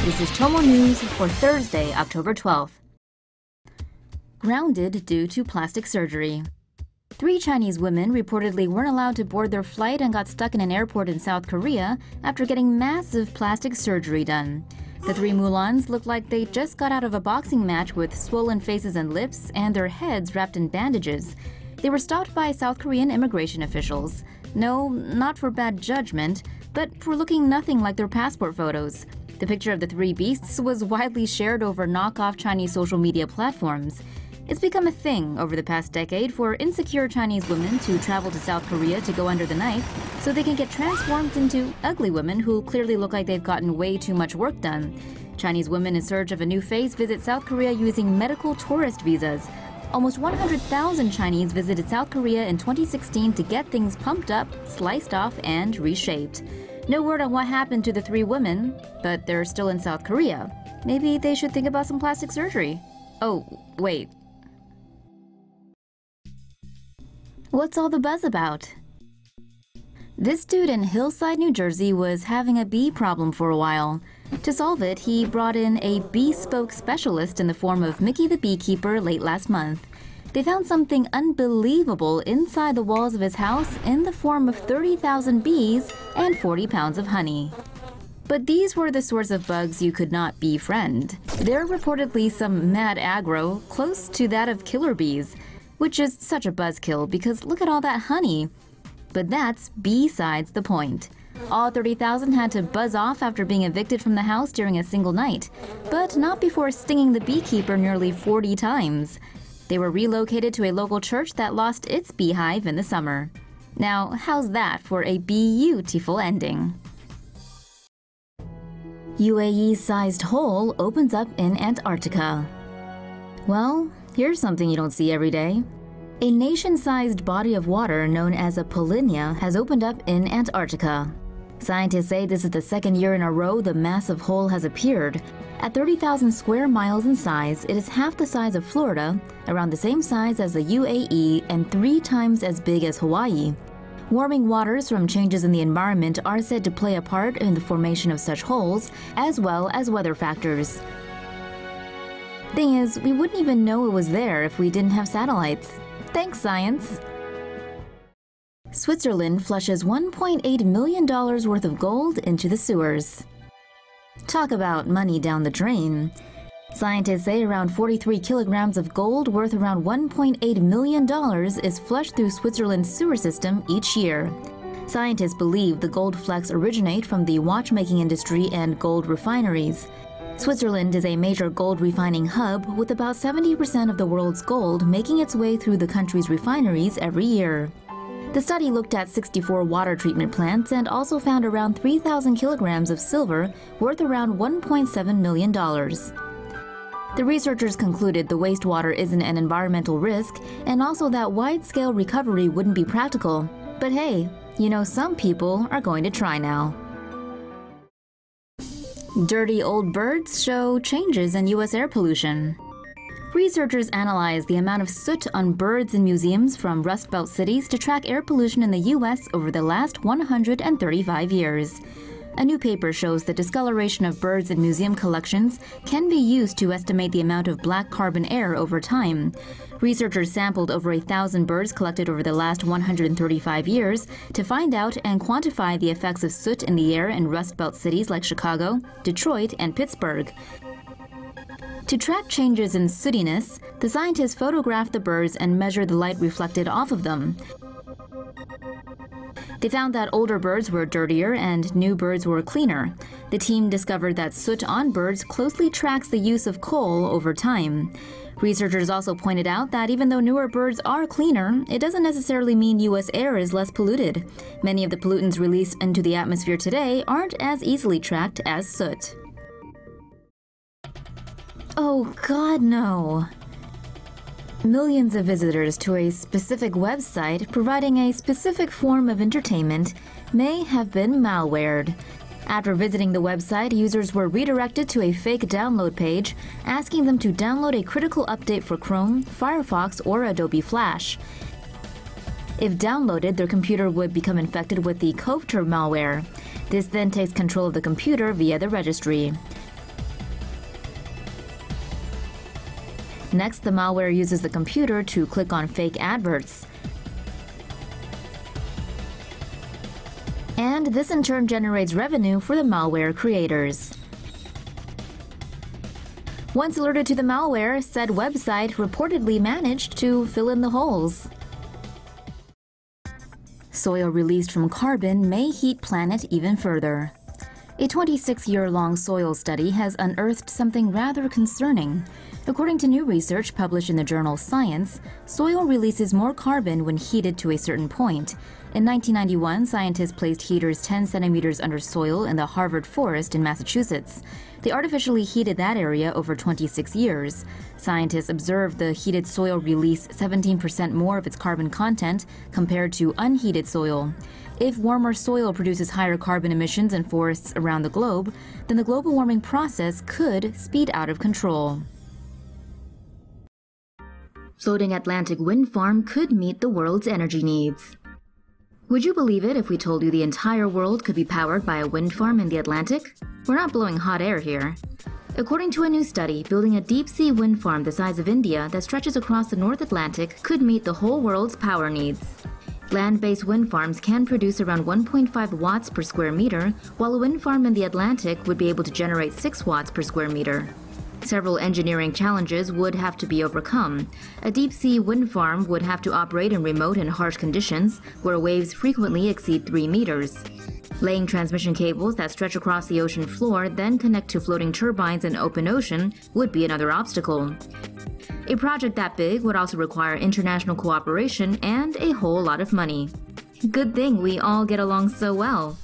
This is Tomo News for Thursday, October 12th. Grounded due to plastic surgery. 3 Chinese women reportedly weren't allowed to board their flight and got stuck in an airport in South Korea after getting massive plastic surgery done. The 3 Mulans looked like they just got out of a boxing match with swollen faces and lips and their heads wrapped in bandages. They were stopped by South Korean immigration officials. No, not for bad judgment, but for looking nothing like their passport photos. The picture of the 3 beasts was widely shared over knockoff Chinese social media platforms. It's become a thing over the past decade for insecure Chinese women to travel to South Korea to go under the knife so they can get transformed into ugly women who clearly look like they've gotten way too much work done. Chinese women in search of a new face visit South Korea using medical tourist visas. Almost 100,000 Chinese visited South Korea in 2016 to get things pumped up, sliced off, and reshaped. No word on what happened to the 3 women, but they're still in South Korea. Maybe they should think about some plastic surgery. Oh, wait. What's all the buzz about? This dude in Hillside, New Jersey was having a bee problem for a while. To solve it, he brought in a bespoke specialist in the form of Mickey the Beekeeper late last month. They found something unbelievable inside the walls of his house in the form of 30,000 bees and 40 pounds of honey. But these were the sorts of bugs you could not befriend. They're reportedly some mad aggro close to that of killer bees, which is such a buzzkill because look at all that honey. But that's besides the point. All 30,000 had to buzz off after being evicted from the house during a single night, but not before stinging the beekeeper nearly 40 times. They were relocated to a local church that lost its beehive in the summer. Now, how's that for a beautiful ending? UAE-sized hole opens up in Antarctica. Well, here's something you don't see every day. A nation-sized body of water known as a polynya has opened up in Antarctica. Scientists say this is the 2nd year in a row the massive hole has appeared. At 30,000 square miles in size, it is half the size of Florida, around the same size as the UAE, and 3 times as big as Hawaii. Warming waters from changes in the environment are said to play a part in the formation of such holes, as well as weather factors. Thing is, we wouldn't even know it was there if we didn't have satellites. Thanks, science! Switzerland flushes $1.8 million worth of gold into the sewers. Talk about money down the drain. Scientists say around 43 kilograms of gold worth around $1.8 million is flushed through Switzerland's sewer system each year. Scientists believe the gold flecks originate from the watchmaking industry and gold refineries. Switzerland is a major gold refining hub with about 70% of the world's gold making its way through the country's refineries every year. The study looked at 64 water treatment plants and also found around 3,000 kilograms of silver worth around $1.7 million. The researchers concluded the wastewater isn't an environmental risk and also that wide-scale recovery wouldn't be practical. But hey, you know some people are going to try now. Dirty old birds show changes in U.S. air pollution. Researchers analyzed the amount of soot on birds in museums from Rust Belt cities to track air pollution in the U.S. over the last 135 years. A new paper shows the discoloration of birds in museum collections can be used to estimate the amount of black carbon air over time. Researchers sampled over 1,000 birds collected over the last 135 years to find out and quantify the effects of soot in the air in Rust Belt cities like Chicago, Detroit, and Pittsburgh. To track changes in sootiness, the scientists photographed the birds and measured the light reflected off of them. They found that older birds were dirtier and new birds were cleaner. The team discovered that soot on birds closely tracks the use of coal over time. Researchers also pointed out that even though newer birds are cleaner, it doesn't necessarily mean U.S. air is less polluted. Many of the pollutants released into the atmosphere today aren't as easily tracked as soot. Oh God, no. Millions of visitors to a specific website providing a specific form of entertainment may have been malwared. After visiting the website, users were redirected to a fake download page, asking them to download a critical update for Chrome, Firefox, or Adobe Flash. If downloaded, their computer would become infected with the Kofter malware. This then takes control of the computer via the registry. Next, the malware uses the computer to click on fake adverts. And this in turn generates revenue for the malware creators. Once alerted to the malware, said website reportedly managed to fill in the holes. Soil released from carbon may heat planet even further. A 26-year-long soil study has unearthed something rather concerning. According to new research published in the journal Science, soil releases more carbon when heated to a certain point. In 1991, scientists placed heaters 10 centimeters under soil in the Harvard forest in Massachusetts. They artificially heated that area over 26 years. Scientists observed the heated soil release 17% more of its carbon content compared to unheated soil. If warmer soil produces higher carbon emissions in forests around the globe, then the global warming process could speed out of control. Floating Atlantic wind farm could meet the world's energy needs. Would you believe it if we told you the entire world could be powered by a wind farm in the Atlantic? We're not blowing hot air here. According to a new study, building a deep-sea wind farm the size of India that stretches across the North Atlantic could meet the whole world's power needs. Land-based wind farms can produce around 1.5 watts per square meter, while a wind farm in the Atlantic would be able to generate 6 watts per square meter. Several engineering challenges would have to be overcome. A deep-sea wind farm would have to operate in remote and harsh conditions, where waves frequently exceed 3 meters. Laying transmission cables that stretch across the ocean floor, then connect to floating turbines in open ocean, would be another obstacle. A project that big would also require international cooperation and a whole lot of money. Good thing we all get along so well.